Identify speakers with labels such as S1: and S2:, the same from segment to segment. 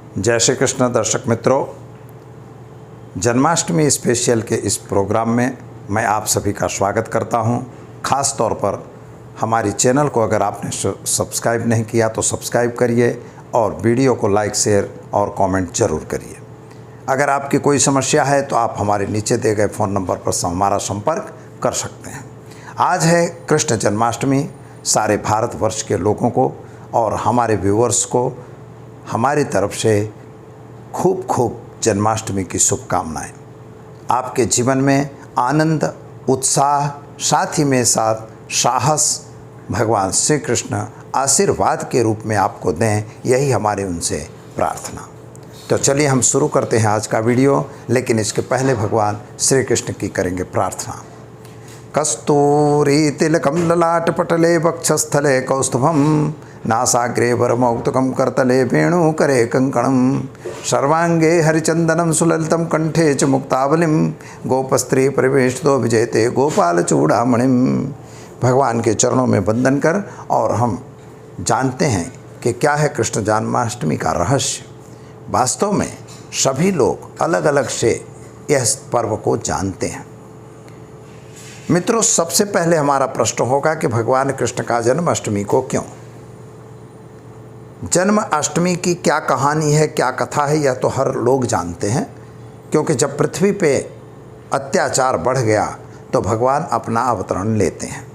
S1: जय श्री कृष्ण दर्शक मित्रों, जन्माष्टमी स्पेशल के इस प्रोग्राम में मैं आप सभी का स्वागत करता हूं। ख़ास तौर पर हमारी चैनल को अगर आपने सब्सक्राइब नहीं किया तो सब्सक्राइब करिए और वीडियो को लाइक, शेयर और कमेंट ज़रूर करिए। अगर आपकी कोई समस्या है तो आप हमारे नीचे दिए गए फ़ोन नंबर पर हमारा संपर्क कर सकते हैं। आज है कृष्ण जन्माष्टमी। सारे भारतवर्ष के लोगों को और हमारे व्यूअर्स को हमारी तरफ से खूब खूब जन्माष्टमी की शुभकामनाएं। आपके जीवन में आनंद, उत्साह, साथ ही में साथ साहस भगवान श्री कृष्ण आशीर्वाद के रूप में आपको दें, यही हमारे उनसे प्रार्थना। तो चलिए हम शुरू करते हैं आज का वीडियो, लेकिन इसके पहले भगवान श्री कृष्ण की करेंगे प्रार्थना। कस्तूरी तिलकम ललाट पटले वक्षस्थले कौस्तुभम नासाग्रे वरमौक्तकं करतले वेणुकरे कंकणं सर्वांगे हरिचंदनं सुललितं कंठे च मुक्तावलिं गोपस्त्री परिवेष्टितो विजयते गोपाल चूड़ामणिं। भगवान के चरणों में वंदन कर और हम जानते हैं कि क्या है कृष्ण जन्माष्टमी का रहस्य। वास्तव में सभी लोग अलग अलग से इस पर्व को जानते हैं। मित्रों, सबसे पहले हमारा प्रश्न होगा कि भगवान कृष्ण का जन्माष्टमी को क्यों? जन्माष्टमी की क्या कहानी है, क्या कथा है, यह तो हर लोग जानते हैं। क्योंकि जब पृथ्वी पे अत्याचार बढ़ गया तो भगवान अपना अवतरण लेते हैं।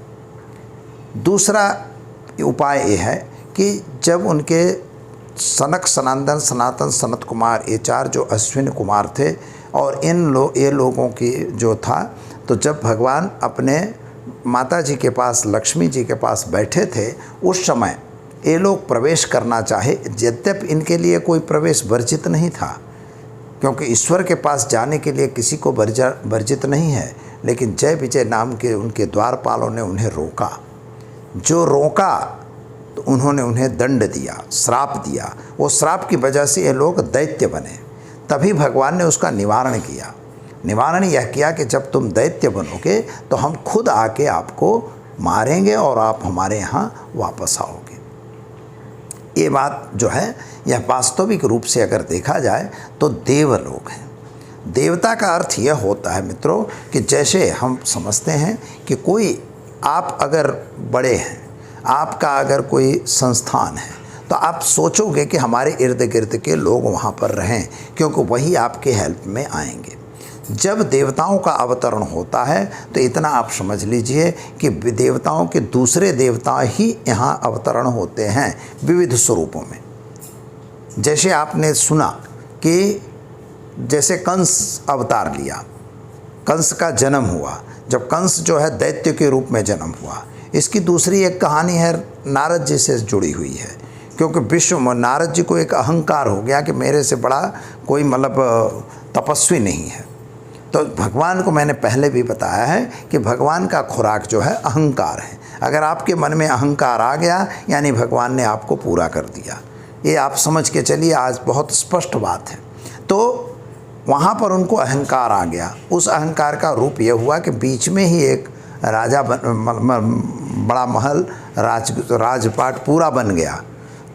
S1: दूसरा उपाय ये है कि जब उनके सनक, सनंदन, सनातन, सनत कुमार, ये चार जो अश्विन कुमार थे और ये लोगों की जो था, तो जब भगवान अपने माता जी के पास, लक्ष्मी जी के पास बैठे थे, उस समय ये लोग प्रवेश करना चाहे। यद्यपि इनके लिए कोई प्रवेश वर्जित नहीं था, क्योंकि ईश्वर के पास जाने के लिए किसी को वर्जित नहीं है, लेकिन जय विजय नाम के उनके द्वारपालों ने उन्हें रोका। जो रोका तो उन्होंने उन्हें दंड दिया, श्राप दिया। वो श्राप की वजह से ये लोग दैत्य बने। तभी भगवान ने उसका निवारण किया। निवारण यह किया कि जब तुम दैत्य बनोगे तो हम खुद आके आपको मारेंगे और आप हमारे यहाँ वापस आओगे। ये बात जो है यह वास्तविक रूप से अगर देखा जाए तो देवलोक है। देवता का अर्थ यह होता है मित्रों कि जैसे हम समझते हैं कि कोई, आप अगर बड़े हैं, आपका अगर कोई संस्थान है, तो आप सोचोगे कि हमारे इर्द गिर्द के लोग वहाँ पर रहें, क्योंकि वही आपके हेल्प में आएंगे। जब देवताओं का अवतरण होता है तो इतना आप समझ लीजिए कि देवताओं के दूसरे देवता ही यहाँ अवतरण होते हैं विविध स्वरूपों में। जैसे आपने सुना कि जैसे कंस अवतार लिया, कंस का जन्म हुआ। जब कंस जो है दैत्य के रूप में जन्म हुआ। इसकी दूसरी एक कहानी है नारद जी से जुड़ी हुई है, क्योंकि विश्व में नारद जी को एक अहंकार हो गया कि मेरे से बड़ा कोई तपस्वी नहीं है। तो भगवान को मैंने पहले भी बताया है कि भगवान का खुराक जो है अहंकार है। अगर आपके मन में अहंकार आ गया यानी भगवान ने आपको पूरा कर दिया। ये आप समझ के चलिए, आज बहुत स्पष्ट बात है। तो वहाँ पर उनको अहंकार आ गया। उस अहंकार का रूप ये हुआ कि बीच में ही एक राजा बड़ा महल, राजपाट पूरा बन गया।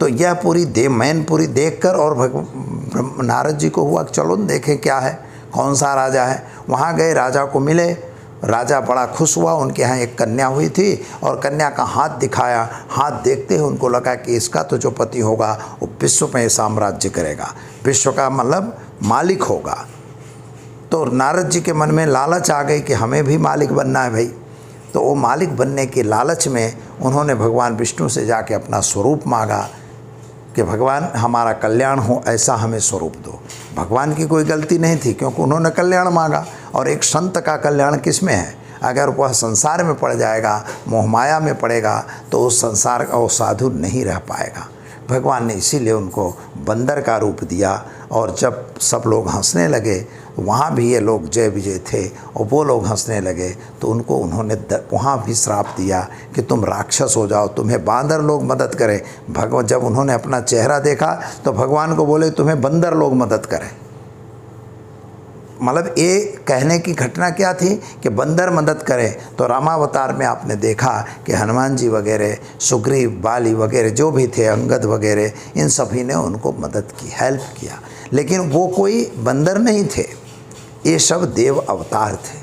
S1: तो यह पूरी मैनपुरी देखकर और नारद जी को हुआ चलो देखें क्या है, कौन सा राजा है। वहाँ गए, राजा को मिले। राजा बड़ा खुश हुआ। उनके यहाँ एक कन्या हुई थी और कन्या का हाथ दिखाया। हाथ देखते ही उनको लगा कि इसका तो जो पति होगा वो विश्व में साम्राज्य करेगा, विश्व का मालिक होगा। तो नारद जी के मन में लालच आ गई कि हमें भी मालिक बनना है भाई। तो वो मालिक बनने के लालच में उन्होंने भगवान विष्णु से जाके अपना स्वरूप मांगा कि भगवान हमारा कल्याण हो, ऐसा हमें स्वरूप दो। भगवान की कोई गलती नहीं थी, क्योंकि उन्होंने कल्याण मांगा। और एक संत का कल्याण किस में है? अगर वह संसार में पड़ जाएगा, मोहमाया में पड़ेगा, तो उस संसार का वो साधु नहीं रह पाएगा। भगवान ने इसीलिए उनको बंदर का रूप दिया। और जब सब लोग हंसने लगे, वहाँ भी ये लोग जय विजय थे और वो लोग हंसने लगे, तो उन्होंने वहाँ भी श्राप दिया कि तुम राक्षस हो जाओ, तुम्हें बांदर लोग मदद करें। जब उन्होंने अपना चेहरा देखा तो भगवान को बोले तुम्हें बंदर लोग मदद करें। मतलब ये कहने की घटना क्या थी कि बंदर मदद करे, तो रामावतार में आपने देखा कि हनुमान जी वगैरह, सुग्रीव, बाली वगैरह जो भी थे, अंगद वगैरह, इन सभी ने उनको मदद की, हेल्प किया। लेकिन वो कोई बंदर नहीं थे, ये सब देव अवतार थे।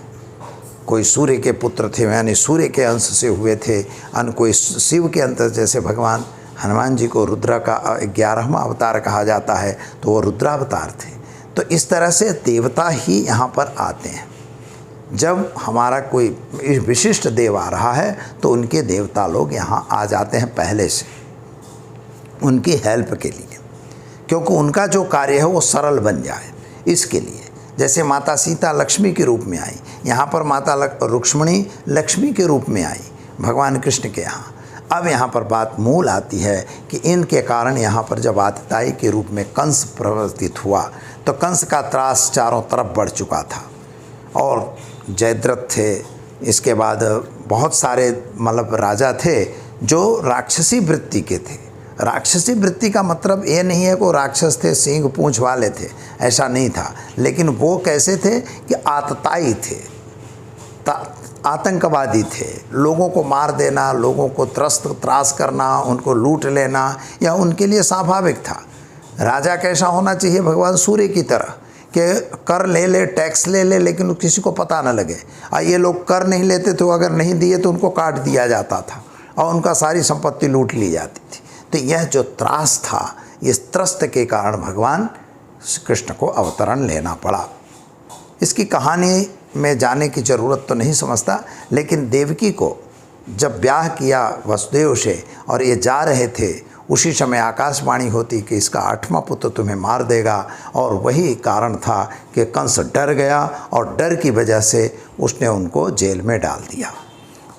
S1: कोई सूर्य के पुत्र थे, यानी सूर्य के अंश से हुए थे, कोई शिव के अंश, जैसे भगवान हनुमान जी को रुद्र का 11वां अवतार कहा जाता है, तो वो रुद्रावतार थे। तो इस तरह से देवता ही यहाँ पर आते हैं। जब हमारा कोई विशिष्ट देव आ रहा है तो उनके देवता लोग यहाँ आ जाते हैं पहले से, उनकी हेल्प के लिए, क्योंकि उनका जो कार्य है वो सरल बन जाए इसके लिए। जैसे माता सीता लक्ष्मी के रूप में आई, यहाँ पर माता रुक्मिणी लक्ष्मी के रूप में आई भगवान कृष्ण के यहाँ। अब यहाँ पर बात मूल आती है कि इनके कारण यहाँ पर जब आतिताई के रूप में कंस प्रवर्तित हुआ, तो कंस का त्रास चारों तरफ बढ़ चुका था, और जयद्रथ थे, इसके बाद बहुत सारे मतलब राजा थे जो राक्षसी वृत्ति के थे। राक्षसी वृत्ति का मतलब ये नहीं है कि राक्षस थे, सींग पूंछ वाले थे, ऐसा नहीं था। लेकिन वो कैसे थे कि आतताई थे, आतंकवादी थे, लोगों को मार देना, लोगों को त्रास करना, उनको लूट लेना, यह उनके लिए स्वाभाविक था। राजा कैसा होना चाहिए? भगवान सूर्य की तरह कि कर ले, टैक्स ले, लेकिन किसी को पता न लगे। और ये लोग कर नहीं लेते तो अगर नहीं दिए तो उनको काट दिया जाता था और उनका सारी संपत्ति लूट ली जाती थी। तो यह जो त्रास था, इस त्रस्त के कारण भगवान कृष्ण को अवतरण लेना पड़ा। इसकी कहानी में जाने की ज़रूरत तो नहीं समझता, लेकिन देवकी को जब ब्याह किया वसुदेव से और ये जा रहे थे, उसी समय आकाशवाणी होती कि इसका 8वां पुत्र तुम्हें मार देगा। और वही कारण था कि कंस डर गया और डर की वजह से उसने उनको जेल में डाल दिया।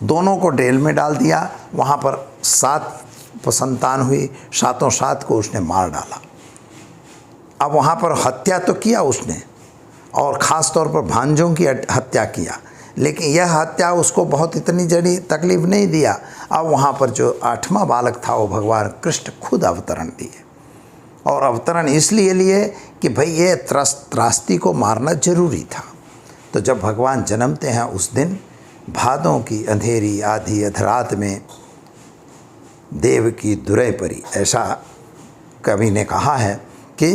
S1: दोनों को जेल में डाल दिया। वहाँ पर 7 संतान हुई, 7 को उसने मार डाला। अब वहाँ पर हत्या तो किया उसने, और ख़ास तौर पर भांजों की हत्या किया, लेकिन यह हत्या उसको बहुत इतनी जड़ी तकलीफ़ नहीं दिया। अब वहाँ पर जो 8वां बालक था वो भगवान कृष्ण खुद अवतरण दिए, और अवतरण इसलिए लिए कि भाई ये त्रास्ती को मारना जरूरी था। तो जब भगवान जन्मते हैं उस दिन भादों की अंधेरी आधी अधरात में देव की दुरै परी, ऐसा कवि ने कहा है कि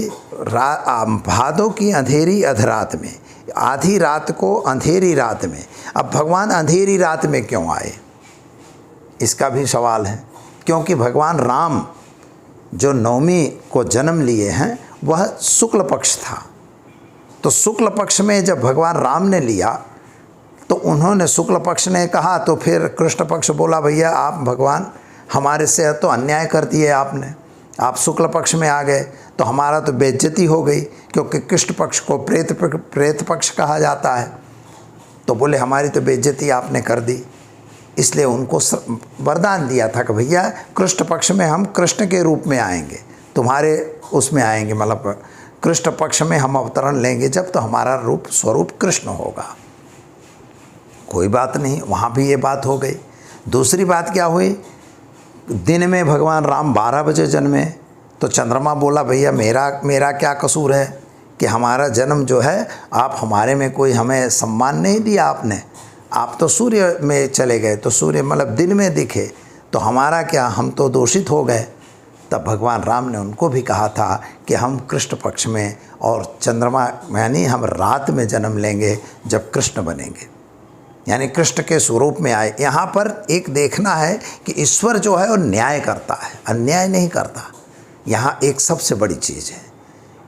S1: भादों की अंधेरी अधरात में, आधी रात को अंधेरी रात में। अब भगवान अंधेरी रात में क्यों आए, इसका भी सवाल है, क्योंकि भगवान राम जो 9वीं को जन्म लिए हैं वह शुक्ल पक्ष था। तो शुक्ल पक्ष में जब भगवान राम ने लिया तो उन्होंने, शुक्ल पक्ष ने कहा, तो फिर कृष्ण पक्ष बोला भैया आप भगवान हमारे से तो अन्याय कर दिए आपने, आप शुक्ल पक्ष में आ गए तो हमारा तो बेइज्जती हो गई, क्योंकि कृष्ण पक्ष को प्रेत पक्ष कहा जाता है। तो बोले हमारी तो बेइज्जती आपने कर दी। इसलिए उनको वरदान दिया था कि भैया कृष्ण पक्ष में हम कृष्ण के रूप में आएंगे, तुम्हारे उसमें आएंगे, मतलब कृष्ण पक्ष में हम अवतरण लेंगे जब, तो हमारा रूप स्वरूप कृष्ण होगा। कोई बात नहीं, वहाँ भी ये बात हो गई। दूसरी बात क्या हुई, दिन में भगवान राम 12 बजे जन्मे, तो चंद्रमा बोला भैया मेरा क्या कसूर है कि हमारा जन्म जो है, आप हमारे में कोई हमें सम्मान नहीं दिया आपने, आप तो सूर्य में चले गए, तो सूर्य मतलब दिन में दिखे, तो हमारा क्या, हम तो दोषित हो गए। तब भगवान राम ने उनको भी कहा था कि हम कृष्ण पक्ष में और चंद्रमा यानी हम रात में जन्म लेंगे जब कृष्ण बनेंगे, यानी कृष्ण के स्वरूप में आए। यहाँ पर एक देखना है कि ईश्वर जो है वो न्याय करता है, अन्याय नहीं करता। यहाँ एक सबसे बड़ी चीज़ है।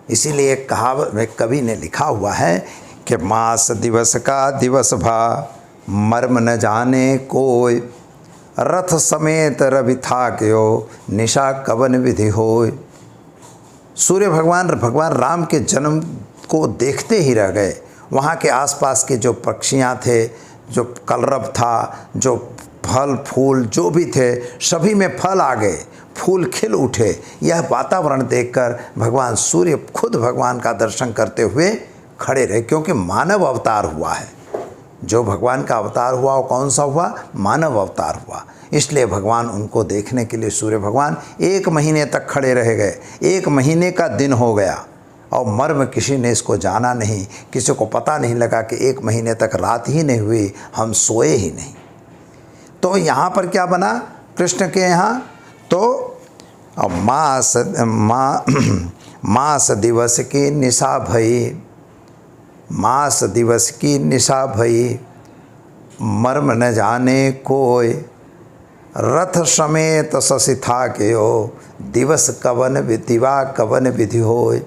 S1: इसीलिए एक कहावत में कवि ने लिखा हुआ है कि मास दिवस का दिवस भा, मर्म न जाने कोय, रथ समेत रवि था क्यों, निशा कवन विधि होय। सूर्य भगवान राम के जन्म को देखते ही रह गए। वहाँ के आसपास के जो पक्षियाँ थे, जो कलरव था, जो फल फूल जो भी थे, सभी में फल आ गए, फूल खिल उठे। यह वातावरण देखकर भगवान सूर्य खुद भगवान का दर्शन करते हुए खड़े रहे, क्योंकि मानव अवतार हुआ है। जो भगवान का अवतार हुआ वो कौन सा हुआ, मानव अवतार हुआ। इसलिए भगवान उनको देखने के लिए सूर्य भगवान 1 महीने तक खड़े रह गए। 1 महीने का दिन हो गया, और मर्म किसी ने इसको जाना नहीं, किसी को पता नहीं लगा कि 1 महीने तक रात ही नहीं हुई, हम सोए ही नहीं। तो यहाँ पर क्या बना कृष्ण के यहाँ, तो मास दिवस की निशा भई, मास दिवस की निशा भई, मर्म न जाने कोय, रथ समेत शशि था के हो, दिवस कवन दिवा कवन विधि होय।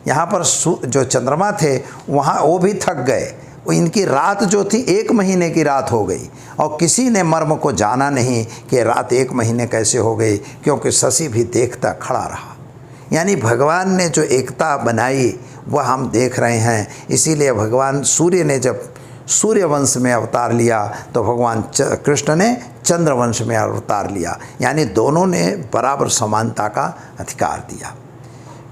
S1: यहाँ पर जो चंद्रमा थे वहाँ वो भी थक गए, वो इनकी रात जो थी 1 महीने की रात हो गई, और किसी ने मर्म को जाना नहीं कि रात 1 महीने कैसे हो गई, क्योंकि शशि भी देखता खड़ा रहा। यानी भगवान ने जो एकता बनाई वह हम देख रहे हैं। इसीलिए भगवान सूर्य ने जब सूर्यवंश में अवतार लिया तो भगवान कृष्ण ने चंद्रवंश में अवतार लिया, यानी दोनों ने बराबर समानता का अधिकार दिया।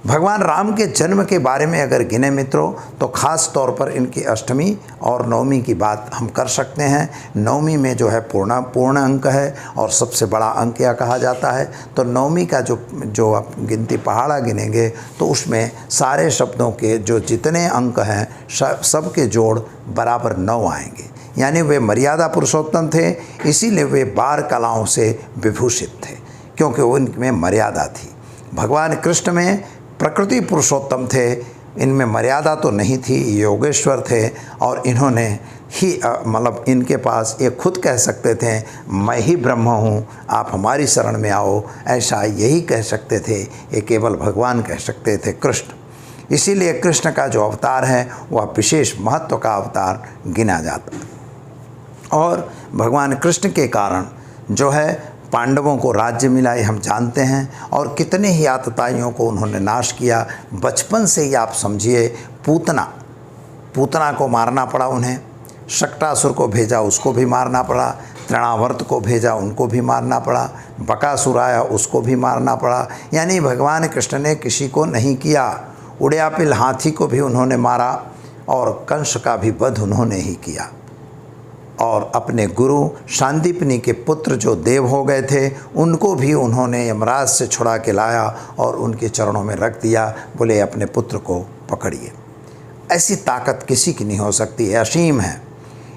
S1: भगवान राम के जन्म के बारे में अगर गिने मित्रों तो ख़ास तौर पर इनकी अष्टमी और नवमी की बात हम कर सकते हैं। नवमी में जो है पूर्ण अंक है और सबसे बड़ा अंक क्या कहा जाता है, तो नवमी का जो आप गिनती पहाड़ा गिनेंगे तो उसमें सारे शब्दों के जो जितने अंक हैं सब के जोड़ बराबर 9 आएंगे। यानी वे मर्यादा पुरुषोत्तम थे, इसीलिए वे 12 कलाओं से विभूषित थे, क्योंकि उनमें मर्यादा थी। भगवान कृष्ण में प्रकृति पुरुषोत्तम थे, इनमें मर्यादा तो नहीं थी, योगेश्वर थे, और इन्होंने ही मतलब इनके पास ये खुद कह सकते थे मैं ही ब्रह्म हूँ, आप हमारी शरण में आओ, ऐसा यही कह सकते थे। ये केवल भगवान कह सकते थे कृष्ण। इसीलिए कृष्ण का जो अवतार है वह विशेष महत्व का अवतार गिना जाता है। और भगवान कृष्ण के कारण जो है पांडवों को राज्य मिला, ये हम जानते हैं, और कितने ही आतताइयों को उन्होंने नाश किया। बचपन से ही आप समझिए पूतना को मारना पड़ा उन्हें, शक्टासुर को भेजा उसको भी मारना पड़ा, तृणावर्त को भेजा उनको भी मारना पड़ा, बकासुर आया उसको भी मारना पड़ा। यानी भगवान कृष्ण ने किसी को नहीं किया। उड़यापिल हाथी को भी उन्होंने मारा और कंस का भी वध उन्होंने ही किया। और अपने गुरु शांतिपनी के पुत्र जो देव हो गए थे उनको भी उन्होंने यमराज से छुड़ा के लाया और उनके चरणों में रख दिया, बोले अपने पुत्र को पकड़िए। ऐसी ताकत किसी की नहीं हो सकती है, असीम है।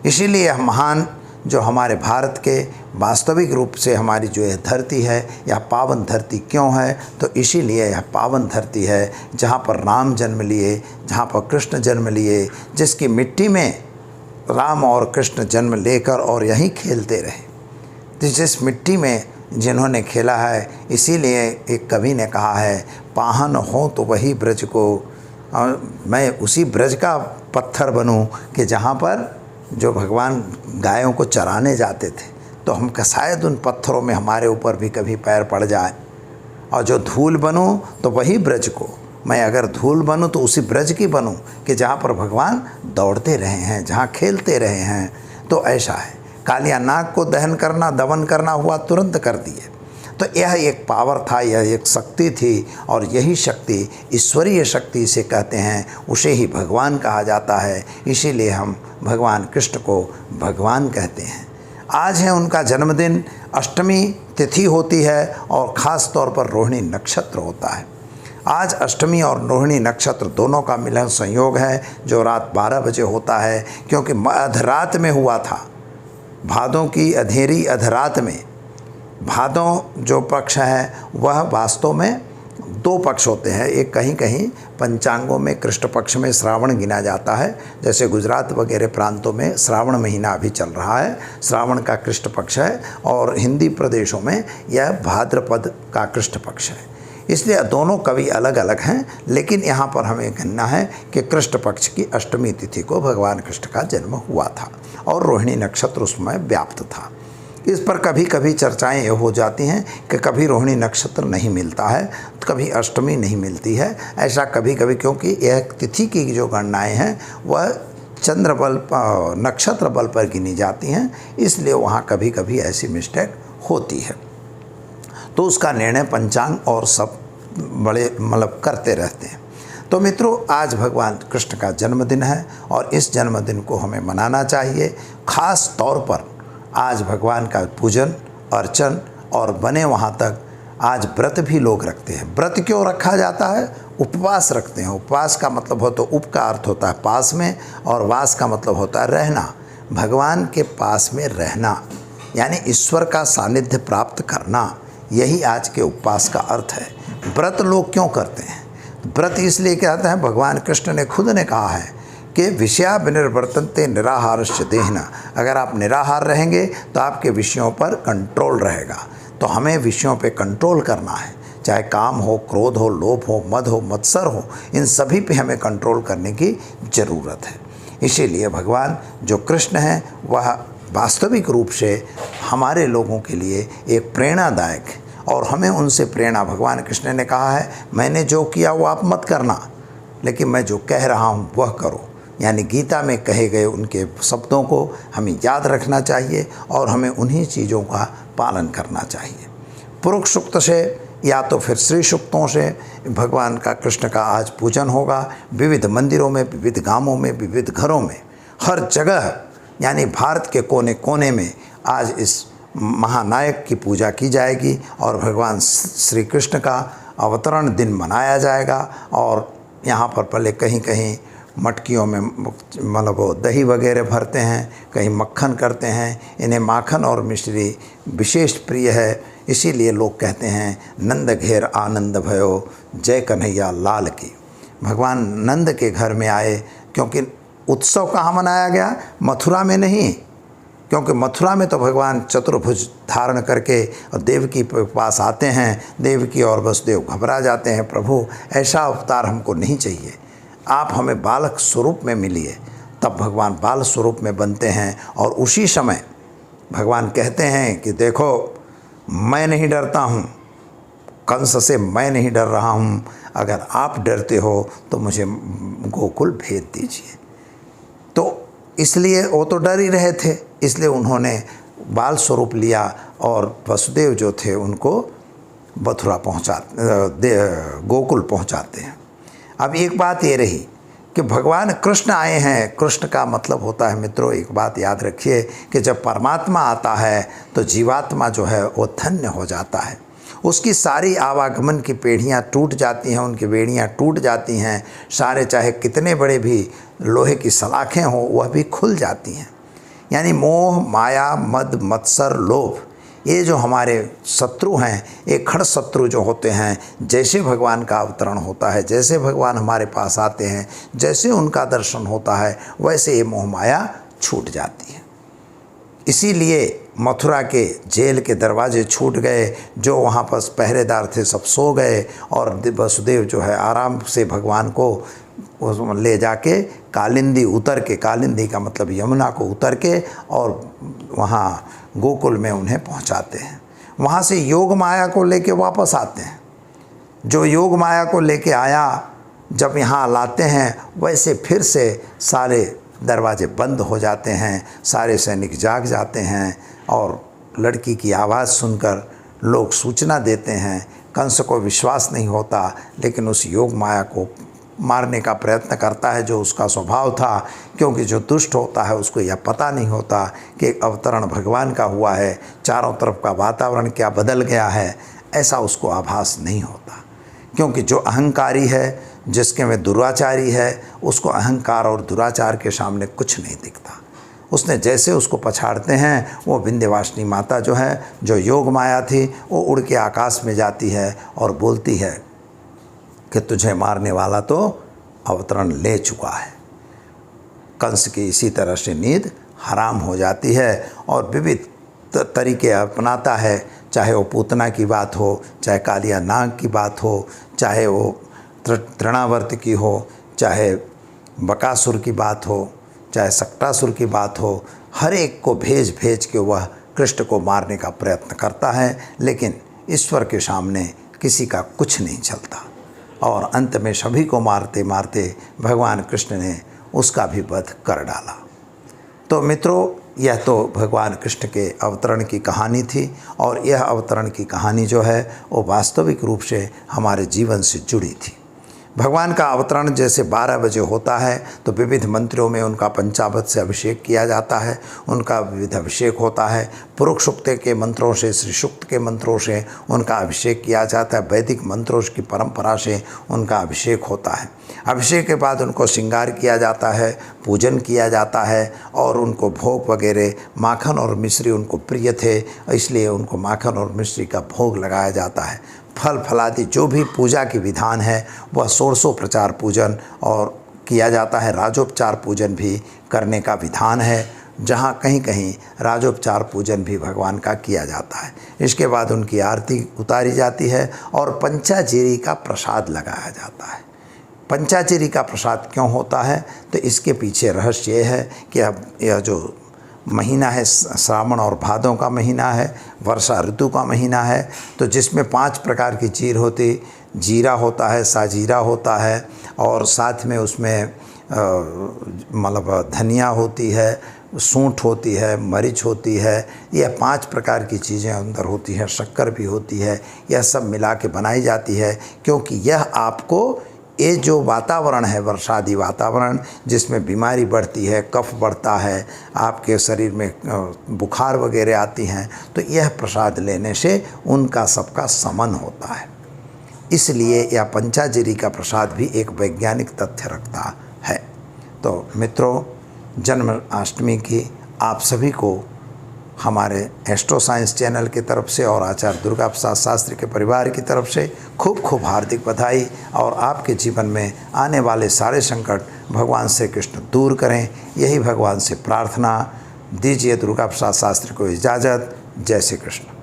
S1: इसीलिए यह महान जो हमारे भारत के वास्तविक रूप से हमारी जो यह धरती है, यह पावन धरती क्यों है, तो इसीलिए यह पावन धरती है जहाँ पर राम जन्म लिए, जहाँ पर कृष्ण जन्म लिए, जिसकी मिट्टी में राम और कृष्ण जन्म लेकर और यहीं खेलते रहे, तो जिस मिट्टी में जिन्होंने खेला है। इसीलिए एक कवि ने कहा है पाहन हो तो वही ब्रज को, मैं उसी ब्रज का पत्थर बनूं कि जहाँ पर जो भगवान गायों को चराने जाते थे, तो हम शायद उन पत्थरों में हमारे ऊपर भी कभी पैर पड़ जाए। और जो धूल बनूं तो वही ब्रज को, मैं अगर धूल बनूं तो उसी ब्रज की बनूं कि जहाँ पर भगवान दौड़ते रहे हैं, जहाँ खेलते रहे हैं। तो ऐसा है, कालिया नाग को दहन करना दमन करना हुआ तुरंत कर दिए। तो यह एक पावर था, यह एक शक्ति थी, और यही शक्ति ईश्वरीय शक्ति इसे कहते हैं, उसे ही भगवान कहा जाता है। इसीलिए हम भगवान कृष्ण को भगवान कहते हैं। आज है उनका जन्मदिन, अष्टमी तिथि होती है और ख़ास तौर पर रोहिणी नक्षत्र होता है। आज अष्टमी और रोहिणी नक्षत्र दोनों का मिलन संयोग है जो रात 12 बजे होता है, क्योंकि अधरात में हुआ था, भादों की अधेरी अधरात में। भादों जो पक्ष है वह वास्तव में 2 पक्ष होते हैं। एक कहीं कहीं पंचांगों में कृष्ण पक्ष में श्रावण गिना जाता है, जैसे गुजरात वगैरह प्रांतों में श्रावण महीना अभी चल रहा है, श्रावण का कृष्ण पक्ष है, और हिंदी प्रदेशों में यह भाद्रपद का कृष्ण पक्ष है। इसलिए दोनों कवि अलग अलग हैं, लेकिन यहाँ पर हमें कहना है कि कृष्ण पक्ष की अष्टमी तिथि को भगवान कृष्ण का जन्म हुआ था और रोहिणी नक्षत्र उस समय व्याप्त था। इस पर कभी कभी चर्चाएं ये हो जाती हैं कि कभी रोहिणी नक्षत्र नहीं मिलता है, तो कभी अष्टमी नहीं मिलती है, ऐसा कभी कभी, क्योंकि यह तिथि की जो गणनाएँ हैं वह चंद्र बल नक्षत्र बल पर गिनी जाती हैं, इसलिए वहाँ कभी कभी ऐसी मिस्टेक होती है। तो उसका निर्णय पंचांग और सब बड़े मतलब करते रहते हैं। तो मित्रों, आज भगवान कृष्ण का जन्मदिन है और इस जन्मदिन को हमें मनाना चाहिए। ख़ास तौर पर आज भगवान का पूजन अर्चन और बने वहाँ तक आज व्रत भी लोग रखते हैं। व्रत क्यों रखा जाता है? उपवास रखते हैं। उपवास का मतलब हो तो उप का अर्थ होता है पास में, और वास का मतलब होता है रहना, भगवान के पास में रहना, यानी ईश्वर का सानिध्य प्राप्त करना। यही आज के उपवास का अर्थ है। व्रत लोग क्यों करते हैं? व्रत इसलिए कहते हैं, भगवान कृष्ण ने खुद ने कहा है कि विषया विनिर्वर्तन्ते निराहारस्य देहिना। अगर आप निराहार रहेंगे तो आपके विषयों पर कंट्रोल रहेगा। तो हमें विषयों पे कंट्रोल करना है, चाहे काम हो, क्रोध हो, लोभ हो, मद हो, मत्सर हो, इन सभी पे हमें कंट्रोल करने की ज़रूरत है। इसीलिए भगवान जो कृष्ण हैं वह वास्तविक रूप से हमारे लोगों के लिए एक प्रेरणादायक है, और हमें उनसे प्रेरणा, भगवान कृष्ण ने कहा है मैंने जो किया वो आप मत करना, लेकिन मैं जो कह रहा हूँ वह करो। यानी गीता में कहे गए उनके शब्दों को हमें याद रखना चाहिए और हमें उन्हीं चीज़ों का पालन करना चाहिए। पुरुष सूक्त से या तो फिर श्री सूक्तों से भगवान का, कृष्ण का आज पूजन होगा। विविध मंदिरों में, विविध गांवों में, विविध घरों में, हर जगह, यानी भारत के कोने कोने में आज इस महानायक की पूजा की जाएगी और भगवान श्री कृष्ण का अवतरण दिन मनाया जाएगा। और यहाँ पर पहले कहीं कहीं मटकियों में मतलब वो दही वगैरह भरते हैं, कहीं मक्खन करते हैं। इन्हें माखन और मिश्री विशेष प्रिय है, इसीलिए लोग कहते हैं नंद घेर आनंद भयो, जय कन्हैया लाल की। भगवान नंद के घर में आए, क्योंकि उत्सव कहाँ मनाया गया? मथुरा में नहीं, क्योंकि मथुरा में तो भगवान चतुर्भुज धारण करके और देवकी के पास आते हैं। देवकी और वसुदेव घबरा जाते हैं, प्रभु ऐसा अवतार हमको नहीं चाहिए, आप हमें बालक स्वरूप में मिलिए। तब भगवान बाल स्वरूप में बनते हैं और उसी समय भगवान कहते हैं कि देखो मैं नहीं डरता हूँ, कंस से मैं नहीं डर रहा हूँ, अगर आप डरते हो तो मुझे गोकुल भेज दीजिए। तो इसलिए वो तो डर ही रहे थे, इसलिए उन्होंने बाल स्वरूप लिया और वसुदेव जो थे उनको मथुरा गोकुल पहुँचाते हैं। अब एक बात ये रही कि भगवान कृष्ण आए हैं। कृष्ण का मतलब होता है मित्रों, एक बात याद रखिए कि जब परमात्मा आता है तो जीवात्मा जो है वो धन्य हो जाता है। उसकी सारी आवागमन की पेढ़ियाँ टूट जाती हैं, उनकी बेड़ियाँ टूट जाती हैं, सारे चाहे कितने बड़े भी लोहे की सलाखें हों वह भी खुल जाती हैं। यानी मोह, माया, मद, मत्सर, लोभ, ये जो हमारे शत्रु हैं, एक खड़ शत्रु जो होते हैं, जैसे भगवान का अवतरण होता है, जैसे भगवान हमारे पास आते हैं, जैसे उनका दर्शन होता है, वैसे ये मोह माया छूट जाती है। इसीलिए मथुरा के जेल के दरवाजे छूट गए, जो वहाँ पर पहरेदार थे सब सो गए और वसुदेव जो है आराम से भगवान को ले जाके कालिंदी उतर के, कालिंदी का मतलब यमुना को उतर के, और वहाँ गोकुल में उन्हें पहुँचाते हैं। वहाँ से योग माया को लेके वापस आते हैं। जो योग माया को लेके आया जब यहाँ लाते हैं, वैसे फिर से सारे दरवाजे बंद हो जाते हैं, सारे सैनिक जाग जाते हैं और लड़की की आवाज़ सुनकर लोग सूचना देते हैं। कंस को विश्वास नहीं होता, लेकिन उस योग माया को मारने का प्रयत्न करता है जो उसका स्वभाव था, क्योंकि जो दुष्ट होता है उसको यह पता नहीं होता कि अवतरण भगवान का हुआ है, चारों तरफ का वातावरण क्या बदल गया है, ऐसा उसको आभास नहीं होता। क्योंकि जो अहंकारी है, जिसके में दुराचारी है, उसको अहंकार और दुराचार के सामने कुछ नहीं दिखता। उसने जैसे उसको पछाड़ते हैं, वो विंध्यवासिनी माता जो है, जो योग माया थी, वो उड़ के आकाश में जाती है और बोलती है कि तुझे मारने वाला तो अवतरण ले चुका है। कंस की इसी तरह से नींद हराम हो जाती है और विविध तरीके अपनाता है, चाहे वो पूतना की बात हो, चाहे कालिया नाग की बात हो, चाहे वो तृणावर्त की हो, चाहे बकासुर की बात हो, चाहे सक्टासुर की बात हो, हर एक को भेज भेज के वह कृष्ण को मारने का प्रयत्न करता है, लेकिन ईश्वर के सामने किसी का कुछ नहीं चलता और अंत में सभी को मारते मारते भगवान कृष्ण ने उसका भी वध कर डाला। तो मित्रों, यह तो भगवान कृष्ण के अवतरण की कहानी थी और यह अवतरण की कहानी जो है वो वास्तविक रूप से हमारे जीवन से जुड़ी थी। भगवान का अवतरण जैसे 12 बजे होता है तो विविध मंत्रों में उनका पंचामृत से अभिषेक किया जाता है, उनका विविध अभिषेक होता है। पुरुष सूक्त के मंत्रों से, श्री सूक्त के मंत्रों से उनका अभिषेक किया जाता है, वैदिक मंत्रों की परंपरा से उनका अभिषेक होता है। अभिषेक के बाद उनको श्रृंगार किया जाता है, पूजन किया जाता है और उनको भोग वगैरह, माखन और मिश्री उनको प्रिय थे, इसलिए उनको माखन और मिश्री का भोग लगाया जाता है। फल फलादि जो भी पूजा की विधान है वह षोडशोपचार पूजन और किया जाता है। राजोपचार पूजन भी करने का विधान है, जहाँ कहीं कहीं राजोपचार पूजन भी भगवान का किया जाता है। इसके बाद उनकी आरती उतारी जाती है और पंचाजीरी का प्रसाद लगाया जाता है। पंचाजीरी का प्रसाद क्यों होता है तो इसके पीछे रहस्य ये है कि अब यह जो महीना है श्रावण और भादों का महीना है, वर्षा ऋतु का महीना है, तो जिसमें 5 प्रकार की चीर होती, जीरा होता है, साजीरा होता है और साथ में उसमें मतलब धनिया होती है, सूंठ होती है, मरीच होती है। यह 5 प्रकार की चीज़ें अंदर होती हैं, शक्कर भी होती है। यह सब मिला के बनाई जाती है क्योंकि यह आपको ये जो वातावरण है, वर्षादी वातावरण जिसमें बीमारी बढ़ती है, कफ बढ़ता है, आपके शरीर में बुखार वगैरह आती हैं, तो यह प्रसाद लेने से उनका सबका समन होता है। इसलिए यह पंचाजीरी का प्रसाद भी एक वैज्ञानिक तथ्य रखता है। तो मित्रों, जन्माष्टमी की आप सभी को हमारे एस्ट्रो साइंस चैनल की तरफ से और आचार्य दुर्गा प्रसाद शास्त्री के परिवार की तरफ से खूब खूब हार्दिक बधाई। और आपके जीवन में आने वाले सारे संकट भगवान श्री कृष्ण दूर करें, यही भगवान से प्रार्थना। दीजिए दुर्गा प्रसाद शास्त्री को इजाज़त। जय श्री कृष्ण।